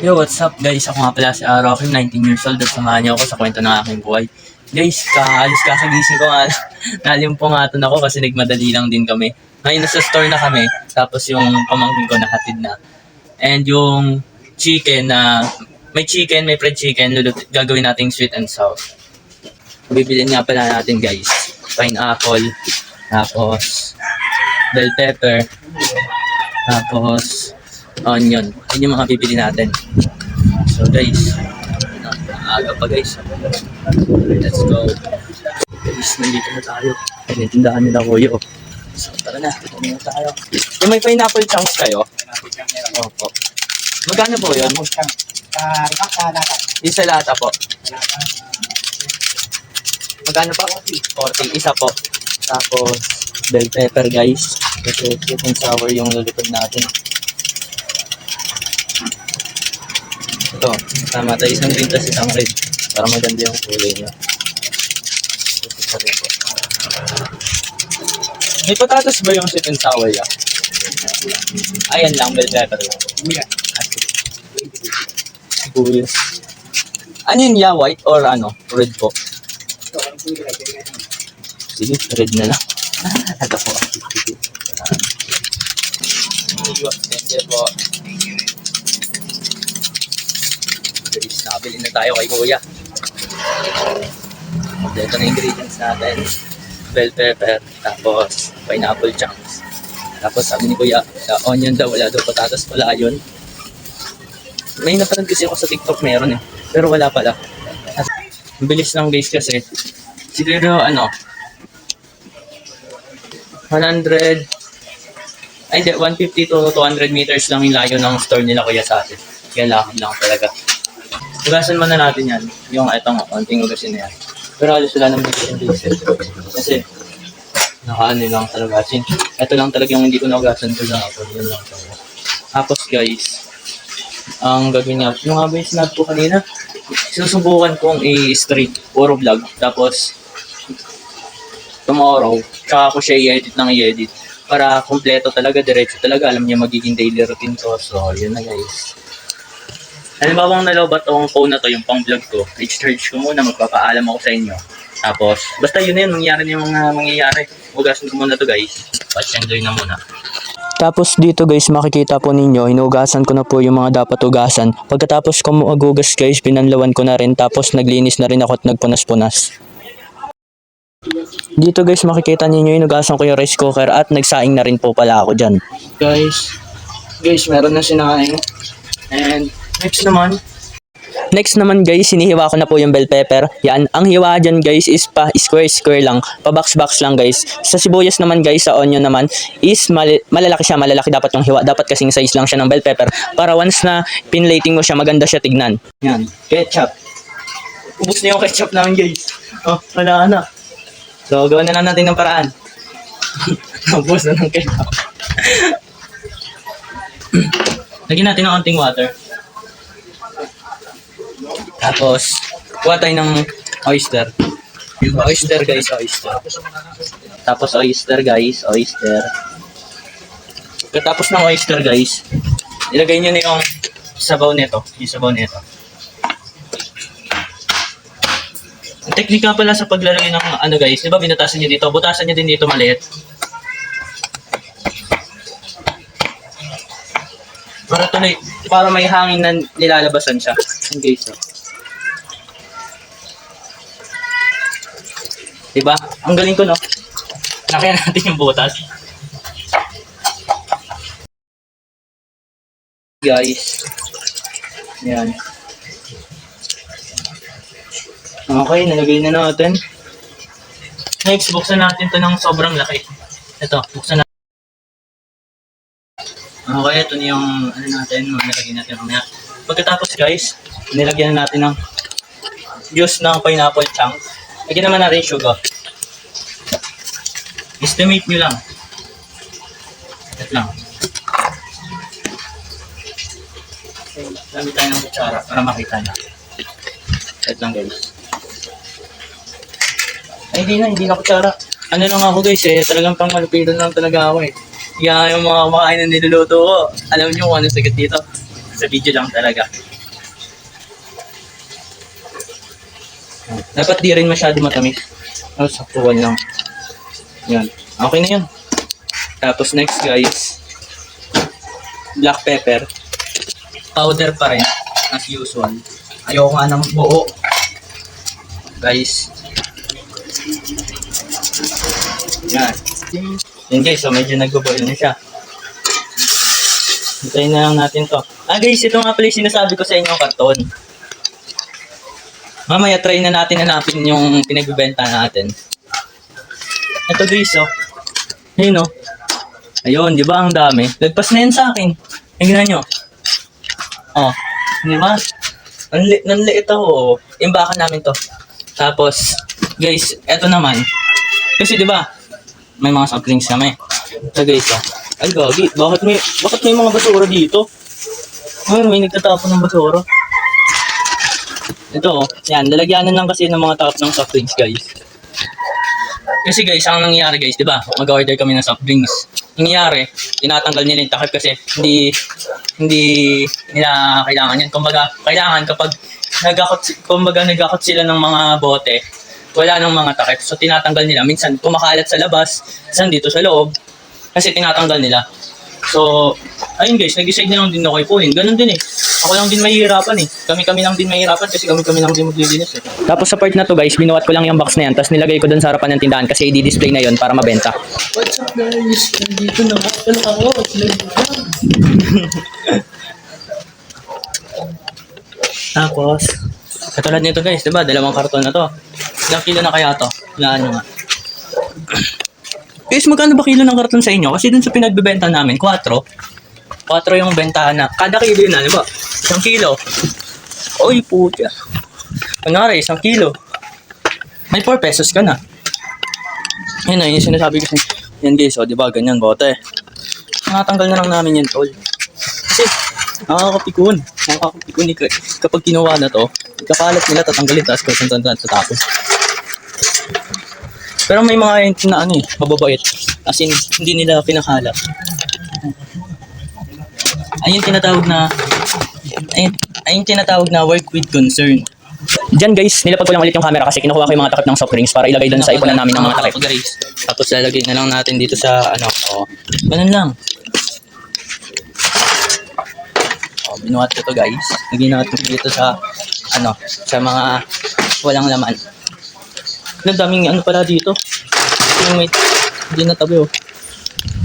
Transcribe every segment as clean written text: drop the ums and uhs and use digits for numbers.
Yo, what's up guys? Ako nga pala si Rocky, 19 years old at samahan niyo ako sa kwento ng aking buhay. Guys, kaalis kakagising ko nga. Nalimpungatan ako kasi nagmadali lang din kami. Ngayon nasa store na kami, tapos yung pamangkin ko nahatid na. And yung chicken na, may chicken, may fried chicken, gagawin nating sweet and sour. Bibilin nga pala natin guys, pineapple, tapos bell pepper, tapos onion. Yun yung mga bibili natin. So guys, aga pa guys. Let's go. Guys, nandito na tayo. Tindahan nila kuyo. So tara na, dito na tayo. Yung may pineapple chunks kayo? Opo. Magkano po yun? Isa lata po. Magkano pa? 40. Isa po. Tapos, bell pepper guys. Kasi sweet and sour yung lulupad natin. Ito, tama tayo isang green tas isang red para maganda yung kulay niya. Ito rin po. May patatas ba yung sweet and sour ya? Ayan lang, bell pepper lang. Sibuyas. Ano yun ya? White or ano? Red po? Sige, red na lang. Ito po. Thank you po. Nakabili na tayo kay kuya. Ito na ingredients natin. Bell pepper, tapos pineapple chunks. Tapos sabi ni kuya, onion daw, wala daw patatas pala yun. May napanood kasi ako sa TikTok meron eh. Pero wala pala. Ang bilis lang guys kasi. Siguro 100, ay hindi, 150 to 200 meters lang yung layo ng store nila kuya sa atin. Kaya lakad lang talaga. Hugasan muna natin yan. Yung itong konting hugasin na yan. Pero halos wala naman yung diesel. Kasi nakaano lang talaga. Ito lang talaga yung hindi ko nahugasan ko lang ako. Yun lang talaga. Tapos guys, ang gagawin niya, yung nga ba yung sinabi ko kanina? Susubukan kong i-straight, puro vlog. Tapos tomorrow, tsaka ko siya i-edit ng i-edit. Para kompleto talaga, diretso talaga. Alam niya magiging daily routine ko. So, yun na guys. Halimbawa kung nalobat tong phone na to, yung pang vlog ko, i-charge ko muna, magpapaalam ako sa inyo. Tapos, basta yun na yun, mangyari na yung mga mangyayari. Hugasan ko muna to guys. Patch-enjoy na muna. Tapos dito guys, makikita po ninyo, hinugasan ko na po yung mga dapat hugasan. Pagkatapos ko magugas guys, pinanlawan ko na rin. Tapos naglinis na rin ako at nagpunas-punas. Dito guys, makikita ninyo, hinugasan ko yung rice cooker at nagsaing na rin po pala ako dyan. Guys, meron na sinaing. And Next naman guys, sinihiwa ko na po yung bell pepper. Yan, ang hiwa dyan guys is pa square lang, pa box lang guys. Sa sibuyas naman guys, sa onion naman is malalaki siya, malalaki dapat yung hiwa. Dapat kasing size lang siya ng bell pepper para once na pinlating mo siya, maganda siya tignan. Yan, ketchup. Ubus na yung ketchup namin guys. Oh, wala na. So, gawin na lang natin ng paraan. Ubus na ng ketchup. Lagyan natin ng konting water. Tapos, kuha tayo ng oyster. Oyster guys, oyster. Tapos oyster guys, oyster. Pagkatapos ng oyster guys, ilagay nyo na yung sabaw nito. Yung sabaw nito. Ang teknika pala sa paglalagay ng guys, di ba binutasan nyo dito? Butasan nyo din dito maliit. Para may hangin na nilalabasan siya. Okay, so. Diba? Ang galing ko, no? Nakaya natin yung butas. Guys. Yan. Okay, nalagay na natin. Next, buksan natin to ng sobrang laki. Ito, buksan natin. Okay, ito na yung natin, nilagyan natin mamaya. Pagkatapos guys, nilagyan na natin ng juice ng pineapple chunk. Lagyan naman natin sugar. Estimate nyo lang. Ito lang. Gamit tayo ng kutsara para makita na. Ito lang guys. Ay, hindi na kutsara. Ano lang ako guys talagang pang malupito lang talaga ako Kaya yung mga makain na niluluto ko, alam nyo kung ano sagot dito. Sa video lang talaga. Dapat di rin masyado matamis. Oh, saktuhan lang. Yan. Okay na yan. Tapos next guys, black pepper. Powder pa rin, as usual. Ayoko nga ng buo. Guys. Yan. Yan guys, so medyo nagbo-boil na siya. Hintayin na lang natin to. Ah guys, ito nga pala yung sinasabi ko sa inyo, karton. Mamaya try na natin hanapin yung pinagbibenta natin. Ito guys, oh. Ayun, oh. Ayun, di ba ang dami? Lagpas na yan sa akin. Tingnan nyo. Oh, di ba? Nanliit ako, oh. Imbakan namin to. Tapos, guys, eto naman. Kasi di ba, may mga soft drinks kami. So guys, oh. Ay gagi, bakit may mga basura dito? Ay, may nagtatapon ng basura. Ito, oh. Yan, lalagyanan lang kasi ng mga top ng soft drinks, guys. Kasi guys, ang nangyayari guys, di ba? Mag-order kami ng soft drinks. Nangyayari, tinatanggal nila yung takip kasi hindi nila kailangan yan. Kumbaga, kailangan kapag nagakot sila ng mga bote, wala nang mga takip. So, tinatanggal nila. Minsan, kumakalat sa labas, minsan dito sa loob, kasi tinatanggal nila. So, ayun guys, nag-decide na lang din ako ipunin. Ganun din eh. Ako lang din mahihirapan eh. Kami lang din mahihirapan kasi kami lang din maglilinis eh. Tapos sa part na to guys, binuhat ko lang yung box na yan, tapos nilagay ko dun sa harapan ng tindahan kasi i-display na yon para mabenta. What's up guys? Nandito na ako. Tapos, katulad nito guys, diba? Dalawang karton na to. Ilang kilo na kaya to? Laan nyo nga. Guys, magkano ba kilo ng karton sa inyo? Kasi dun sa pinagbebenta namin, 4 yung bentahan na. Kada kilo yun na, diba? 1 kilo. Oy, putya. Kunwari, 1 kilo. May 4 pesos ka na. Yan na, yung sinasabi ko. Yan guys, o, diba? Ganyan, bote. Nakatanggal na lang namin yan, tol. Kasi, nakakapikon kapag kinuha na to, kakalat nila, tatanggalin, tapos sa tapos. Pero may mga na ano eh, mababait. As in, hindi nila pinakalat. Ayun tinatawag na work with concern. Diyan guys, nilapag ko lang ulit yung camera kasi kinukuha ko yung mga takip ng soft drinks para ilagay doon sa ipunan namin ng mga takip. Tapos lalagay na lang natin dito sa ano, ganun lang. Binuhat ko to guys. Lagyan natin dito sa ano, sa mga walang laman. Ang daming ano pala dito. Yung may hindi natabi oh.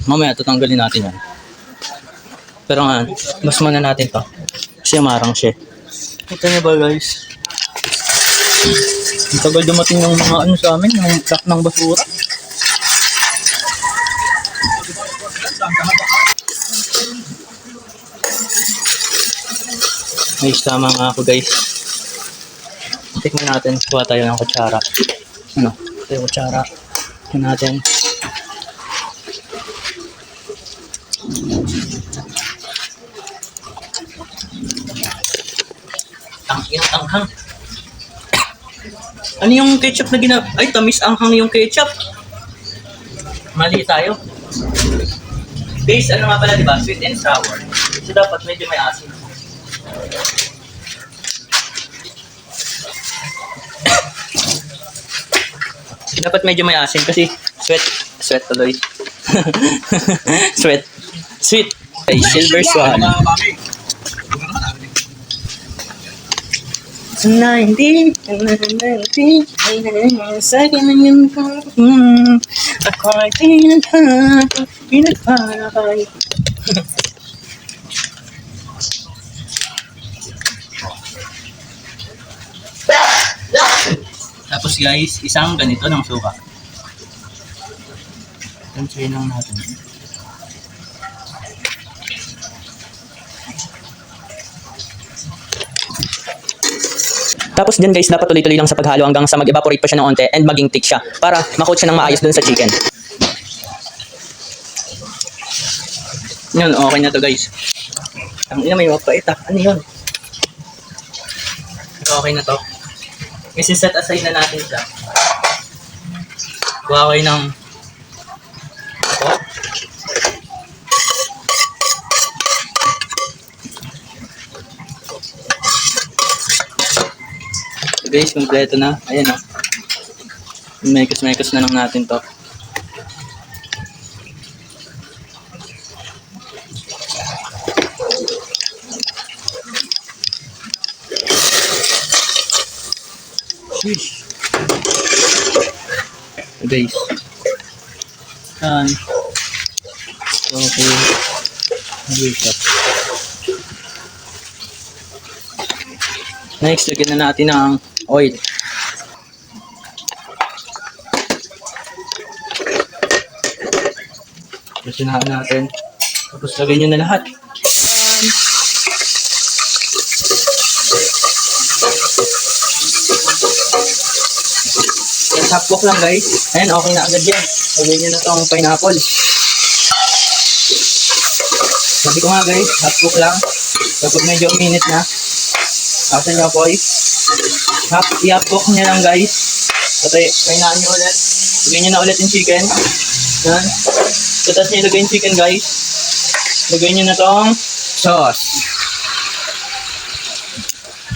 Mamaya tatanggalin natin yan. Pero nga, mas muna natin to. Kasi marang siya. Kita niyo ba guys? Ang tagal dumating ng mga ano sa amin, yung truck ng basura. Guys, tama nga ako guys. Tikman natin, kuha tayo ng kutsara. Ano? Ito yung kutsara. Tikman natin. Anghang. Ano yung ketchup na ay, tamis anghang yung ketchup. Mali tayo. Base, ano nga pala, diba? Sweet and sour. So, dapat medyo may asin. Dapat medyo may asin kasi sweat tuloy. Sweet. Ay, silver swan. 90 second yung ako ay pinagpapay. Tapos guys, isang ganito ng suka. Tansayin lang natin. Tapos dyan guys, dapat tuloy-tuloy lang sa paghalo hanggang sa mag-evaporate pa siya ng onte and maging thick siya para ma-coat siya ng maayos dun sa chicken. Yun, okay na to guys. Ang ina, may mapait ah. Ano yun? Okay na to. Kasi set aside na natin siya. Kuha kayo ng So guys, kompleto na. Ayan o. Mekos-mekos na lang natin to. Sheesh. So guys. Yan. Okay. Wake up. Next, lagyan na natin ng oil. Kusinahan natin. Tapos lagyan nyo na lahat. Yan. Half cook lang guys. Ayan, okay na agad yan. Lagyan nyo na tong pineapple. Sabi ko nga guys, half cook lang. Kapag medyo minute na, asan nyo po i-half cook nyo lang guys. Patay, kainaan nyo ulit. Lagyan nyo na ulit yung chicken. Yan. So, tapos nyo ilagay yung chicken guys. Lagyan nyo na tong sauce.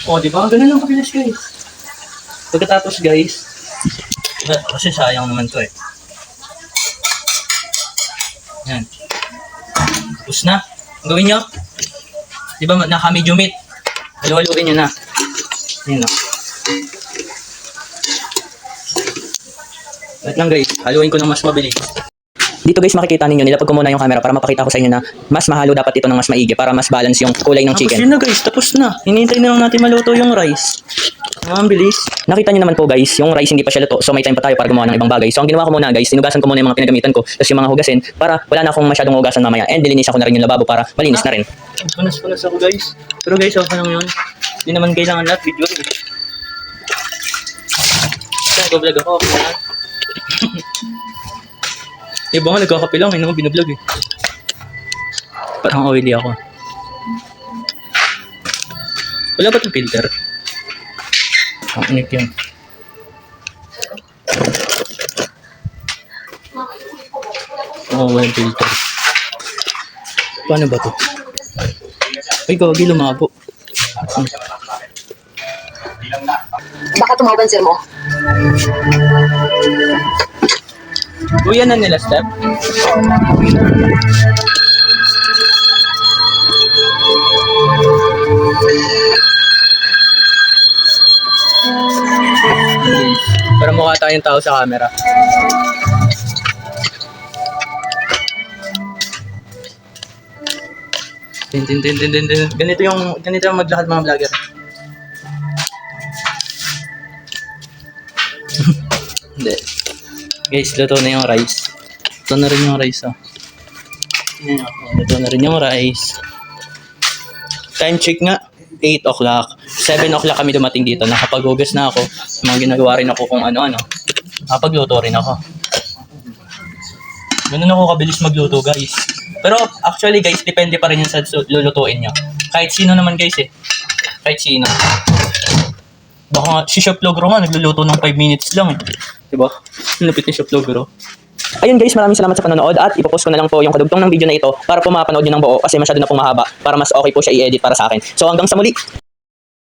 O, diba? Ganun lang kabilis guys. Pagkatapos guys, kasi sayang naman to eh. Yan. Tapos na. Ang gawin nyo, diba naka-medium meat. Halu-haluin nyo na. Yan na. Wait lang guys, haluin ko ng mas mabilis. Dito guys, makikita ninyo, nilapag ko muna yung camera para mapakita ko sa inyo na mas mahalo dapat ito ng mas maigi para mas balance yung kulay ng chicken. Tapos yun na guys, tapos na. Hinihintay na lang natin maluto yung rice. Ang bilis. Nakita niyo naman po guys, yung rice hindi pa siya luto. So may time pa tayo para gumawa ng ibang bagay. So ang ginawa ko muna guys, sinugasan ko muna yung mga pinagamitan ko. Tapos yung mga hugasin para wala na akong masyadong hugasan mamaya. And dilinisan ko na rin yung lababo para malinis na rin. Punas-punas ako guys. Pero guys, okay lang yun. Hindi naman kailangan lahat video. Nag-vlog ako. Iba nga nagkakape lang, hindi naman binablog eh. Parang oily ako. Wala ba itong filter? Ang init yun. Oo, walang filter. Paano ba to? Ay, gagi, lumabo. Baka tumaban sir mo. Uy, yan na nila, Step. Para mukha tayong tao sa camera. Tin. Ganito yung maglakad mga vlogger. Hindi. Guys, luto na yung rice. Luto na rin yung rice, oh. Luto na rin yung rice. Time check nga, 8 o'clock. 7 o'clock kami dumating dito. Nakapaghugas na ako. Mga ginagawa rin ako kung ano-ano. Nakapagluto rin ako. Ganun ako kabilis magluto, guys. Pero actually, guys, depende pa rin yun sa lulutuin nyo. Kahit sino naman, guys, eh. Kahit sino. Baka nga, si Chef Logro nga, nagluluto ng 5 minutes lang, eh. Diba? Lapit ni Chef Logro. Ayun guys, maraming salamat sa panonood at ipopost ko na lang po yung kadugtong ng video na ito para po mapanood nyo ng buo kasi masyado na pong mahaba para mas okay po siya i-edit para sa akin. So hanggang sa muli!